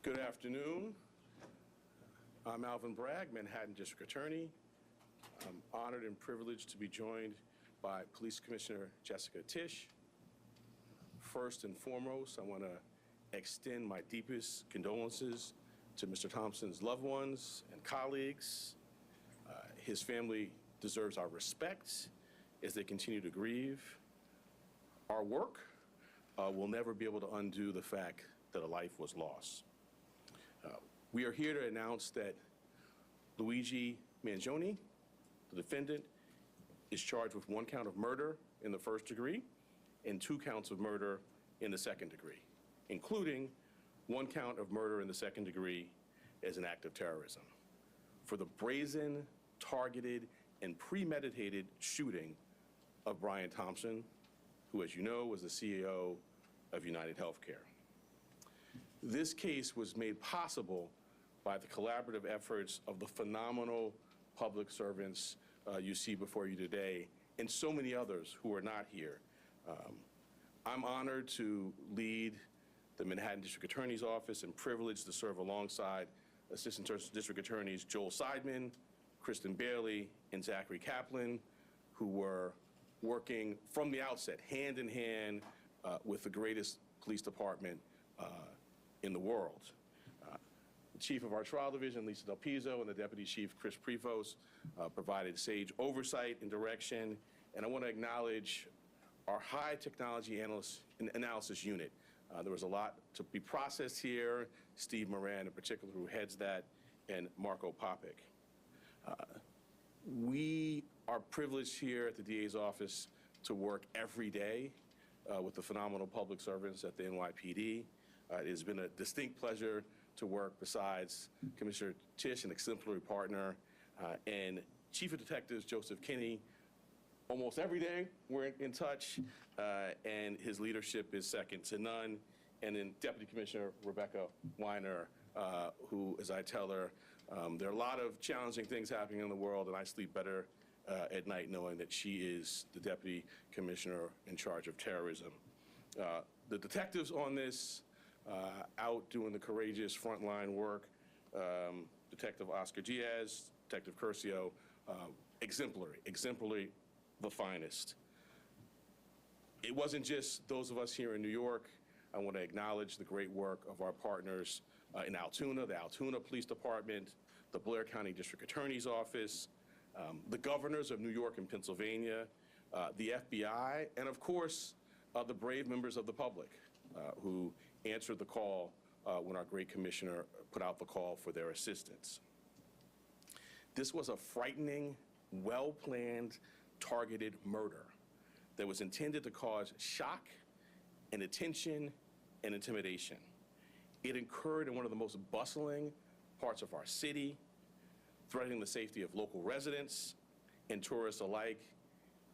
Good afternoon. I'm Alvin Bragg, Manhattan District Attorney. I'm honored and privileged to be joined by Police Commissioner Jessica Tisch. First and foremost, I want to extend my deepest condolences to Mr. Thompson's loved ones and colleagues. His family deserves our respect as they continue to grieve. Our work will never be able to undo the fact that a life was lost. We are here to announce that Luigi Mangione, the defendant, is charged with 1 count of murder in the first degree and 2 counts of murder in the second degree, including 1 count of murder in the second degree as an act of terrorism for the brazen, targeted, and premeditated shooting of Brian Thompson, who, as you know, was the CEO of UnitedHealthcare. This case was made possible by the collaborative efforts of the phenomenal public servants you see before you today, and so many others who are not here. I'm honored to lead the Manhattan District Attorney's Office and privileged to serve alongside Assistant District Attorneys Joel Seidman, Kristen Bailey, and Zachary Kaplan, who were working from the outset, hand in hand, with the greatest police department in the world. The chief of our trial division, Lisa Del Pizzo, and the deputy chief, Chris Prevost, provided sage oversight and direction. And I want to acknowledge our high technology analysis unit. There was a lot to be processed here. Steve Moran, in particular, who heads that, and Marco Popic. We are privileged here at the DA's office to work every day with the phenomenal public servants at the NYPD. It has been a distinct pleasure to work besides Commissioner Tisch, an exemplary partner, and Chief of Detectives Joseph Kinney. Almost every day we're in touch, and his leadership is second to none. And then Deputy Commissioner Rebecca Weiner, who, as I tell her, there are a lot of challenging things happening in the world, and I sleep better at night knowing that she is the Deputy Commissioner in charge of terrorism. The detectives on this, out doing the courageous frontline work, Detective Oscar Diaz, Detective Curcio, exemplary, the finest. It wasn't just those of us here in New York. I want to acknowledge the great work of our partners in Altoona, the Altoona Police Department, the Blair County District Attorney's Office, the governors of New York and Pennsylvania, the FBI, and of course, the brave members of the public who answered the call when our great commissioner put out the call for their assistance. This was a frightening, well-planned, targeted murder that was intended to cause shock and attention and intimidation. It occurred in one of the most bustling parts of our city, threatening the safety of local residents and tourists alike,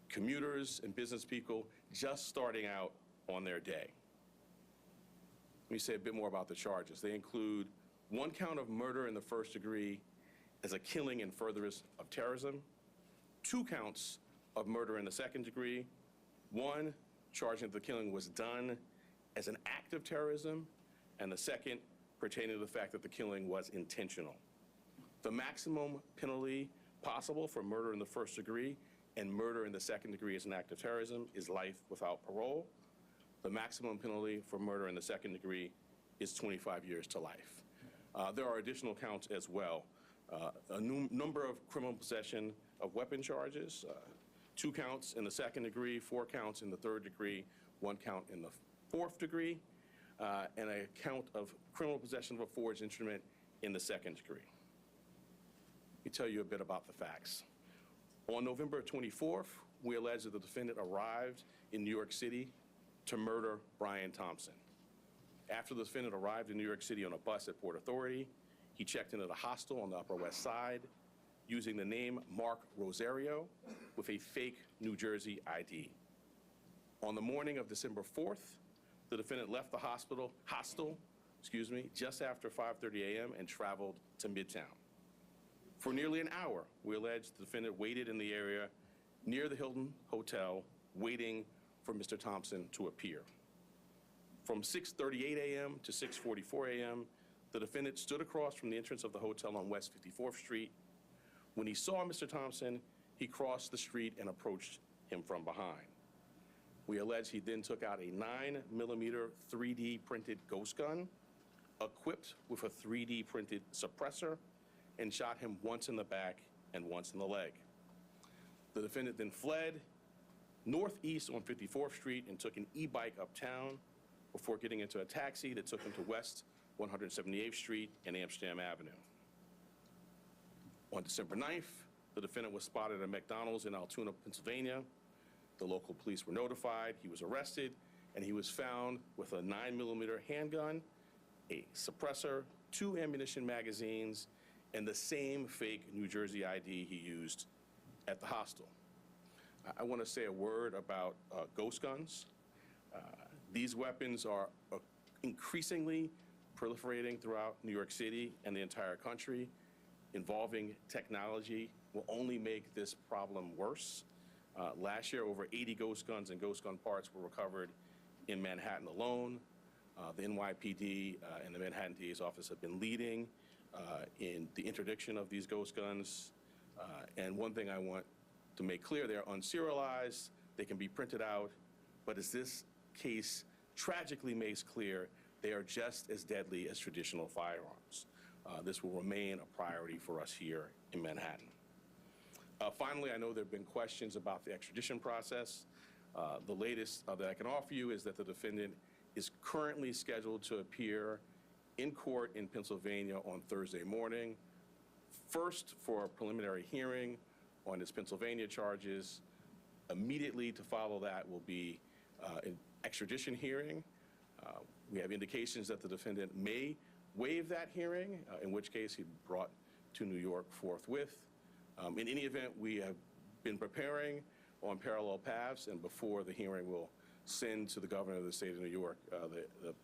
commuters and business people just starting out on their day. Let me say a bit more about the charges. They include 1 count of murder in the first degree as a killing in furtherance of terrorism, 2 counts of murder in the second degree, 1 charging that the killing was done as an act of terrorism, and the second pertaining to the fact that the killing was intentional. The maximum penalty possible for murder in the first degree and murder in the second degree as an act of terrorism is life without parole. The maximum penalty for murder in the second degree is 25 years to life. There are additional counts as well. A number of criminal possession of weapon charges, 2 counts in the second degree, 4 counts in the third degree, 1 count in the fourth degree, and a count of criminal possession of a forged instrument in the second degree. Let me tell you a bit about the facts. On November 24th, we allege that the defendant arrived in New York City to murder Brian Thompson. After the defendant arrived in New York City on a bus at Port Authority, he checked into the hostel on the Upper West Side using the name Mark Rosario with a fake New Jersey ID. On the morning of December 4th, the defendant left the hostel, just after 5:30 a.m. and traveled to Midtown. For nearly an hour, we allege the defendant waited in the area near the Hilton Hotel, waiting for Mr. Thompson to appear. From 6:38 a.m. to 6:44 a.m., The defendant stood across from the entrance of the hotel on West 54th Street. When he saw Mr. Thompson, he crossed the street and approached him from behind. We allege he then took out a 9mm 3D printed ghost gun, equipped with a 3D printed suppressor, and shot him once in the back and once in the leg. The defendant then fled northeast on 54th Street and took an e-bike uptown before getting into a taxi that took him to West 178th Street and Amsterdam Avenue. On December 9th, the defendant was spotted at a McDonald's in Altoona, Pennsylvania. The local police were notified, he was arrested, and he was found with a 9mm handgun, a suppressor, 2 ammunition magazines, and the same fake New Jersey ID he used at the hostel. I want to say a word about ghost guns. These weapons are increasingly proliferating throughout New York City and the entire country. Involving technology will only make this problem worse. Last year, over 80 ghost guns and ghost gun parts were recovered in Manhattan alone. The NYPD and the Manhattan DA's office have been leading in the interdiction of these ghost guns. And one thing I want to make clear, they're unserialized, they can be printed out, but as this case tragically makes clear, they are just as deadly as traditional firearms. This will remain a priority for us here in Manhattan. Finally, I know there have been questions about the extradition process. The latest that I can offer you is that the defendant is currently scheduled to appear in court in Pennsylvania on Thursday morning, first for a preliminary hearing on his Pennsylvania charges. Immediately to follow that will be an extradition hearing. We have indications that the defendant may waive that hearing, in which case he'd be brought to New York forthwith. In any event, we have been preparing on parallel paths, and before the hearing, we'll send to the governor of the state of New York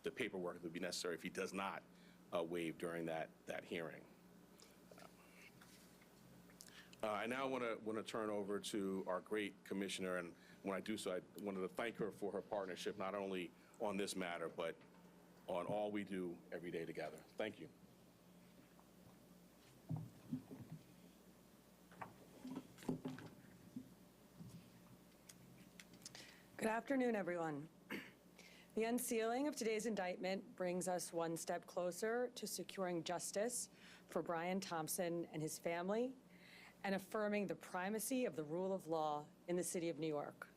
the paperwork that would be necessary if he does not waive during that hearing. I now want to turn over to our great commissioner, and when I do so, I wanted to thank her for her partnership, not only on this matter, but on all we do every day together. Thank you. Good afternoon, everyone. The unsealing of today's indictment brings us one step closer to securing justice for Brian Thompson and his family and affirming the primacy of the rule of law in the city of New York.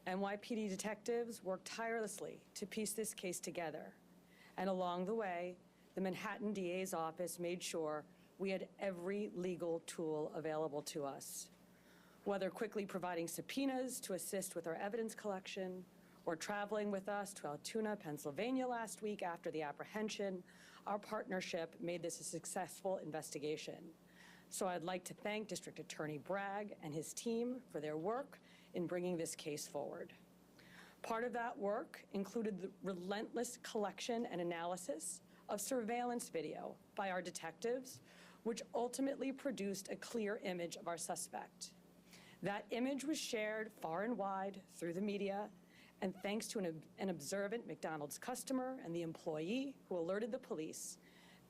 NYPD detectives worked tirelessly to piece this case together. And along the way, the Manhattan DA's office made sure we had every legal tool available to us. Whether quickly providing subpoenas to assist with our evidence collection, or traveling with us to Altoona, Pennsylvania last week after the apprehension, our partnership made this a successful investigation. So I'd like to thank District Attorney Bragg and his team for their work in bringing this case forward. Part of that work included the relentless collection and analysis of surveillance video by our detectives, which ultimately produced a clear image of our suspect. That image was shared far and wide through the media, and thanks to an observant McDonald's customer and the employee who alerted the police,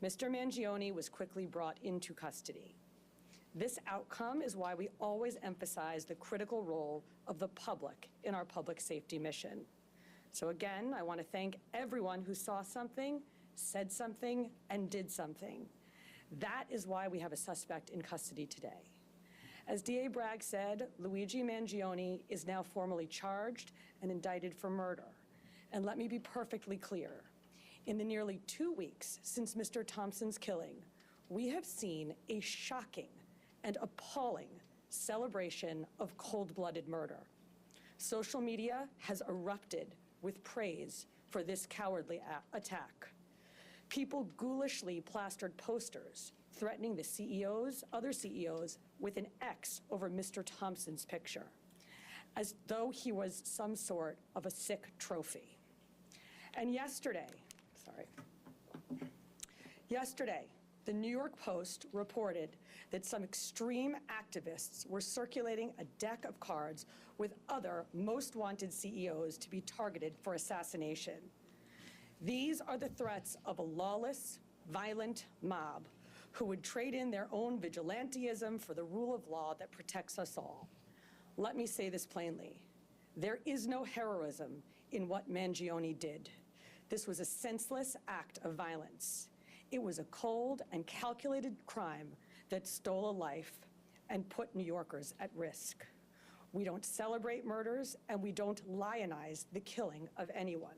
Mr. Mangione was quickly brought into custody. This outcome is why we always emphasize the critical role of the public in our public safety mission. So again, I want to thank everyone who saw something, said something, and did something. That is why we have a suspect in custody today. As DA Bragg said, Luigi Mangione is now formally charged and indicted for murder. And let me be perfectly clear. In the nearly 2 weeks since Mr. Thompson's killing, we have seen a shocking and appalling celebration of cold-blooded murder. Social media has erupted with praise for this cowardly attack. People ghoulishly plastered posters threatening the CEOs, other CEOs, with an X over Mr. Thompson's picture, as though he was some sort of a sick trophy. And yesterday, the New York Post reported that some extreme activists were circulating a deck of cards with other most wanted CEOs to be targeted for assassination. These are the threats of a lawless, violent mob who would trade in their own vigilantism for the rule of law that protects us all. Let me say this plainly. There is no heroism in what Mangione did. This was a senseless act of violence. It was a cold and calculated crime that stole a life and put New Yorkers at risk. We don't celebrate murders, and we don't lionize the killing of anyone.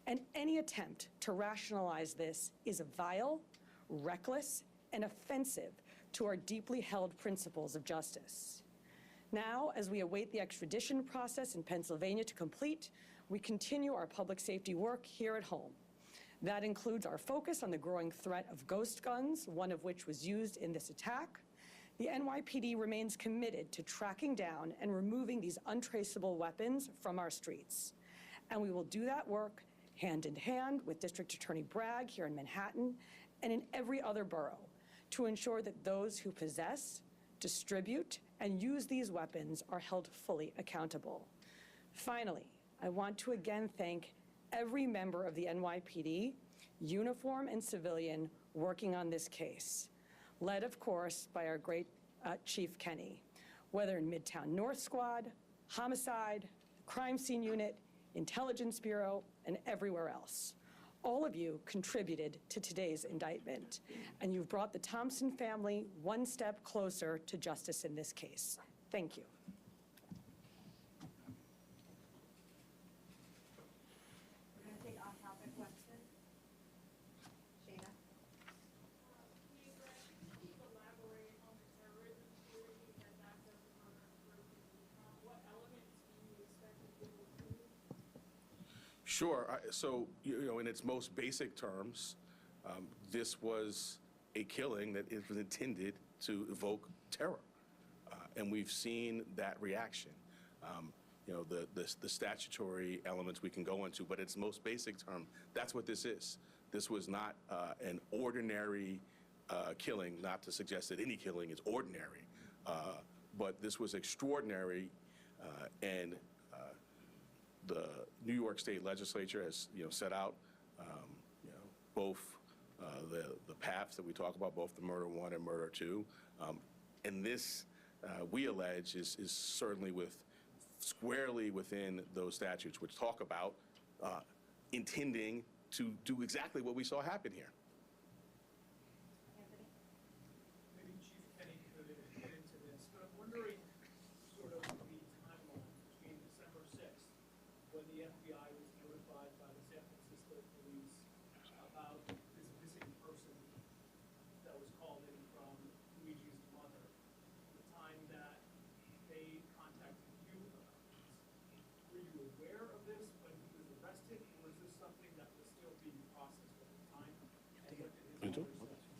And any attempt to rationalize this is vile, reckless, and offensive to our deeply held principles of justice. Now, as we await the extradition process in Pennsylvania to complete, we continue our public safety work here at home. That includes our focus on the growing threat of ghost guns, one of which was used in this attack. The NYPD remains committed to tracking down and removing these untraceable weapons from our streets. And we will do that work hand in hand with District Attorney Bragg here in Manhattan and in every other borough to ensure that those who possess, distribute, and use these weapons are held fully accountable. Finally, I want to again thank every member of the NYPD, uniform and civilian, working on this case, led, of course, by our great Chief Kenny, whether in Midtown North Squad, Homicide, Crime Scene Unit, Intelligence Bureau, and everywhere else. All of you contributed to today's indictment, and you've brought the Thompson family one step closer to justice in this case. Thank you. We're going to take on-topic questions. Shayna? Can you elaborate on the terrorism theory and access to murder and terrorism? What elements do you expect it to include? Sure. So, in its most basic terms, this was a killing that it was intended to evoke terror. And we've seen that reaction. The statutory elements we can go into, but its most basic term, that's what this is. This was not an ordinary killing, not to suggest that any killing is ordinary, but this was extraordinary, and the New York State Legislature has, set out, both the paths that we talk about, both the murder one and murder two, and this, we allege, is certainly squarely within those statutes, which talk about intending to do exactly what we saw happen here. Anthony? Maybe Chief Kenny could get into this, but I'm wondering sort of the timeline between December 6th, when the FBI was notified by the San Francisco police about this missing person that was called in from Luigi's mother, the time that they contacted you about this. Were you aware of this when he was arrested, or was this something that was still being processed at the time? And what did his mother say?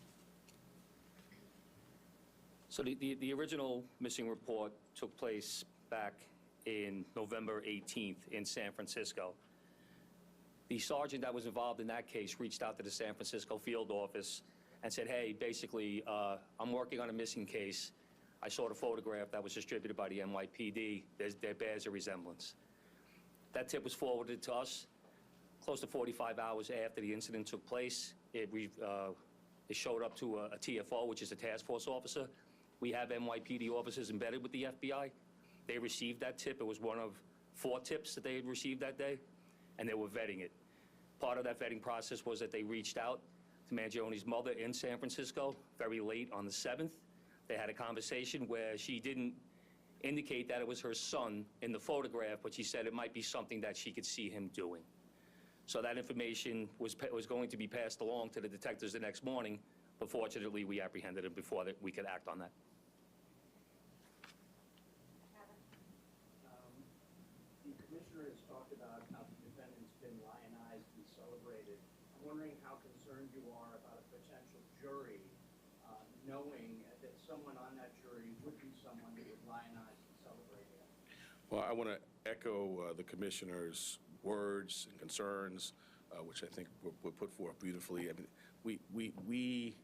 So the original missing report took place back in November 18th in San Francisco. The sergeant that was involved in that case reached out to the San Francisco field office and said, hey, basically, I'm working on a missing case. I saw the photograph that was distributed by the NYPD. There bears a resemblance. That tip was forwarded to us close to 45 hours after the incident took place. It showed up to a TFO, which is a task force officer. We have NYPD officers embedded with the FBI. They received that tip. It was one of 4 tips that they had received that day, and they were vetting it. Part of that vetting process was that they reached out to Mangione's mother in San Francisco very late on the 7th. They had a conversation where she didn't indicate that it was her son in the photograph, but she said it might be something that she could see him doing. So that information was going to be passed along to the detectives the next morning, but fortunately we apprehended him before we could act on that. The commissioner has talked about how the defendant's been lionized and celebrated. I'm wondering how concerned you are about a potential jury knowing that someone on that jury would be someone who would lionize and celebrate him. Well, I want to echo the commissioner's words and concerns, which I think were put forth beautifully. I mean, we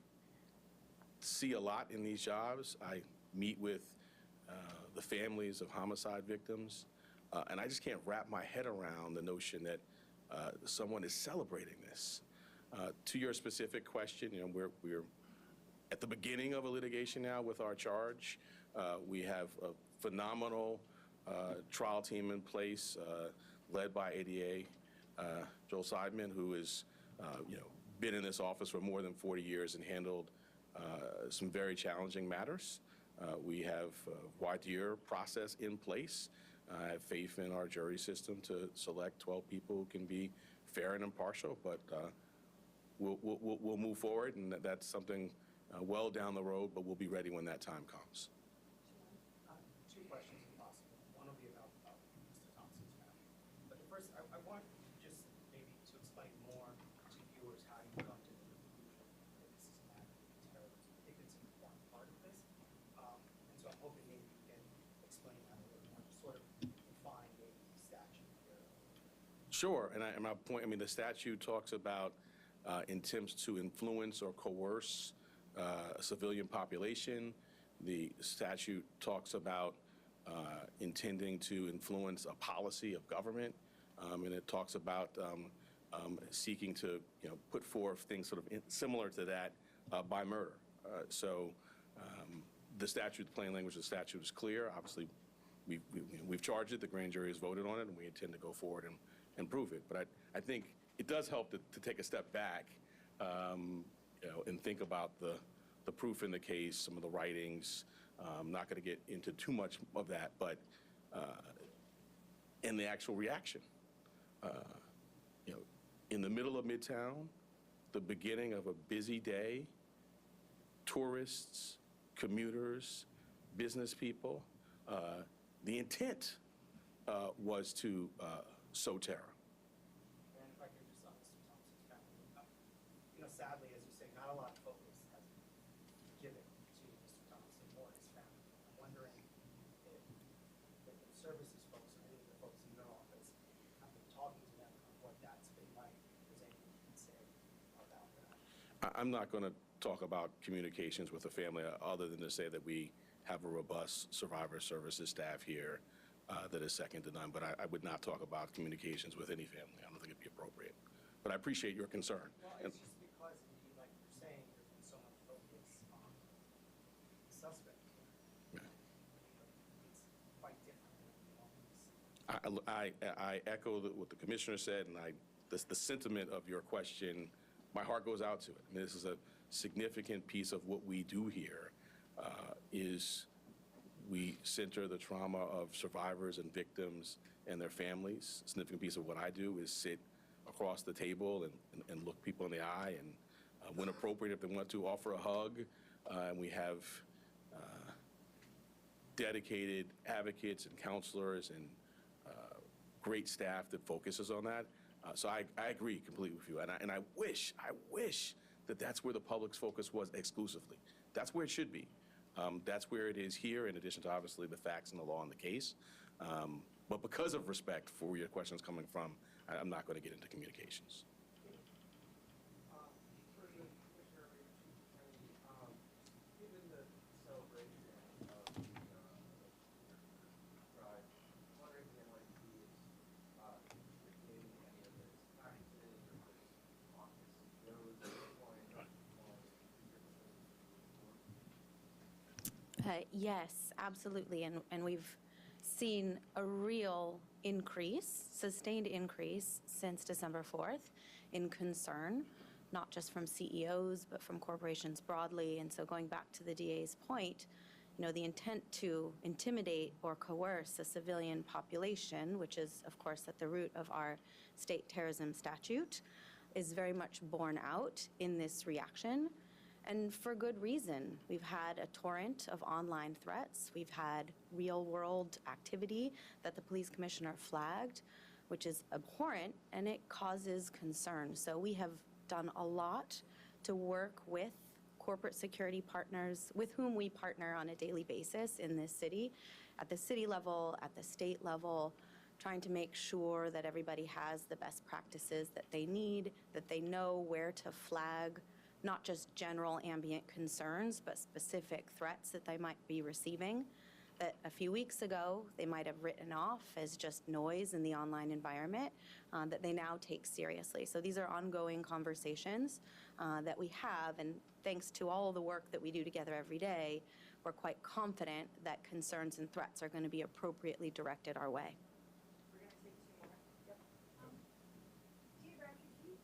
see a lot in these jobs. I meet with the families of homicide victims, and I just can't wrap my head around the notion that someone is celebrating this. To your specific question, we're at the beginning of a litigation now with our charge. We have a phenomenal trial team in place, led by ADA Joel Seidman, who has been in this office for more than 40 years and handled some very challenging matters. We have a voir dire process in place. I have faith in our jury system to select 12 people who can be fair and impartial, but we'll move forward, and that's something well down the road, but we'll be ready when that time comes. Two questions, if possible. One will be about Mr. Thompson's family. But the first, I want just maybe to explain more to viewers how you come to the conclusion that this is an act of terrorism. I think it's an important part of this. And so I'm hoping maybe you can explain that a little more, just sort of define maybe the statute here. Sure, and my point, the statute talks about attempts to influence or coerce a civilian population. The statute talks about intending to influence a policy of government, and it talks about seeking to, put forth things sort of similar to that by murder. So the statute, the plain language of the statute is clear. Obviously, we've charged it, the grand jury has voted on it, and we intend to go forward and prove it. But I think it does help to take a step back, and think about the proof in the case, some of the writings. I'm not going to get into too much of that, but and the actual reaction. In the middle of Midtown, the beginning of a busy day, tourists, commuters, business people, the intent was to sow terror. And if I could just on Mr. Thompson's family, sadly, as you say, not a lot of focus has been given to Mr. Thompson or his family. I'm wondering if the services folks or any of the folks in your office have been talking to them on what that's been like. If there's anything you can say about that. I'm not going to talk about communications with the family other than to say that we have a robust survivor services staff here that is second to none. But I would not talk about communications with any family. I don't think it'd be appropriate. But I appreciate your concern. Well, it's just because, indeed, like you're saying, there's been so much focus on the suspect. Yeah. It's quite different than the office. I echo what the commissioner said, and the sentiment of your question, my heart goes out to it. This is a significant piece of what we do here, is we center the trauma of survivors and victims and their families. A significant piece of what I do is sit across the table and look people in the eye, and when appropriate, if they want to, offer a hug. And we have dedicated advocates and counselors and great staff that focuses on that. So I agree completely with you. And I wish that that's where the public's focus was exclusively. That's where it should be. That's where it is here, in addition to obviously the facts and the law in the case. But because of respect for where your question is coming from, I'm not going to get into communications. President, Commissioner, given the celebration of the pride, I'm wondering if the NYPD is interested in any of this taxes or this office goes to the point of Yes, absolutely. And we've seen a real increase, sustained increase since December 4th in concern, not just from CEOs, but from corporations broadly. And so going back to the DA's point, the intent to intimidate or coerce a civilian population, which is, of course, at the root of our state terrorism statute, is very much borne out in this reaction. And for good reason. We've had a torrent of online threats. We've had real-world activity that the police commissioner flagged, which is abhorrent, and it causes concern. So we have done a lot to work with corporate security partners with whom we partner on a daily basis in this city, at the city level, at the state level, trying to make sure that everybody has the best practices that they need, that they know where to flag not just general ambient concerns, but specific threats that they might be receiving. that a few weeks ago they might have written off as just noise in the online environment, that they now take seriously. So these are ongoing conversations that we have, and thanks to all the work that we do together every day, we're quite confident that concerns and threats are going to be appropriately directed our way. We're going to take two more. Yep. Dear Brad, could you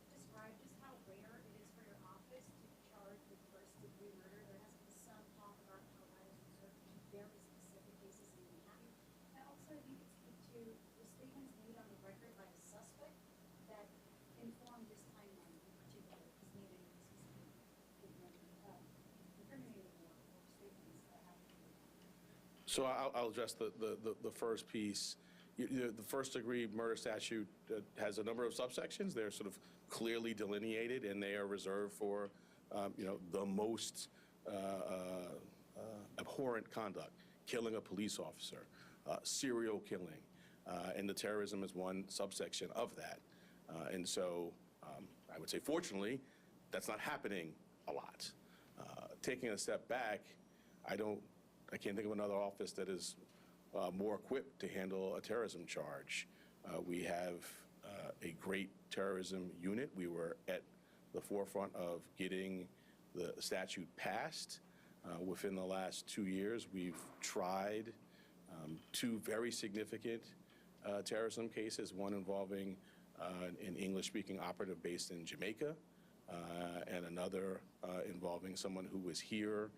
describe just how rare it is for your office to charge with first-degree murder? There has been some talk about how that is reserved to very specific cases in Manhattan. And also, if you could speak to the statements made on the record by the suspect that informed this timeline in particular, because needed incriminating or statements that have to be. So I'll address the first piece. The first-degree murder statute has a number of subsections. They're sort of clearly delineated, and they are reserved for, the most abhorrent conduct, killing a police officer, serial killing, and the terrorism is one subsection of that. And so I would say, fortunately, that's not happening a lot. Taking a step back, I can't think of another office that is more equipped to handle a terrorism charge. We have a great terrorism unit. We were at the forefront of getting the statute passed. Within the last 2 years, we've tried 2 very significant terrorism cases, one involving an English-speaking operative based in Jamaica, and another involving someone who was here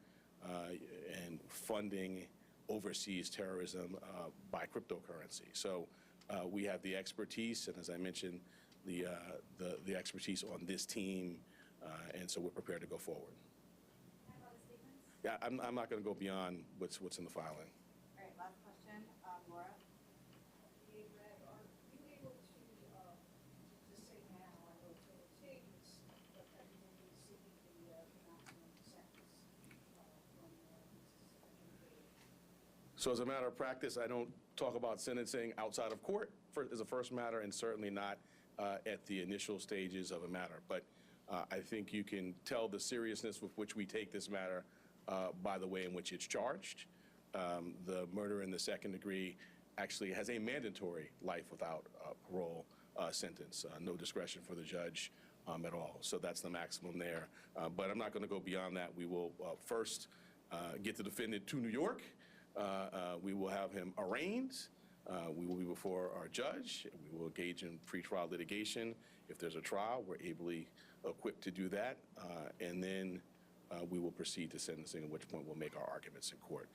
and funding overseas terrorism by cryptocurrency. So we have the expertise, and as I mentioned, the expertise on this team, and so we're prepared to go forward. Any other statements? Yeah, I'm not going to go beyond what's in the filing. All right, last question. Laura? Hey, Brad, are you able to say now, I know it's going to take, but that you will be seeking the maximum sentence from So as a matter of practice, I don't talk about sentencing outside of court as a first matter, and certainly not at the initial stages of a matter. But I think you can tell the seriousness with which we take this matter by the way in which it's charged. The murder in the second degree actually has a mandatory life without parole sentence, no discretion for the judge at all. So that's the maximum there. But I'm not going to go beyond that. We will first get the defendant to New York. We will have him arraigned. We will be before our judge. We will engage in pretrial litigation. If there's a trial, we're ably equipped to do that. And then we will proceed to sentencing, at which point we'll make our arguments in court.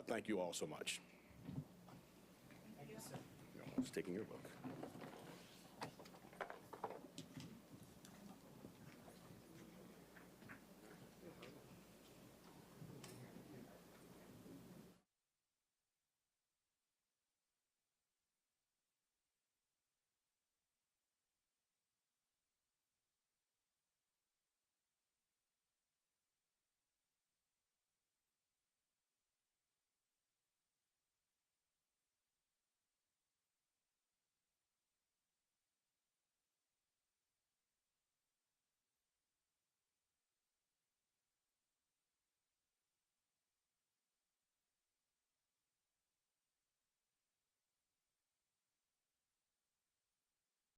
Thank you all so much. Thank you. I'm just taking your vote.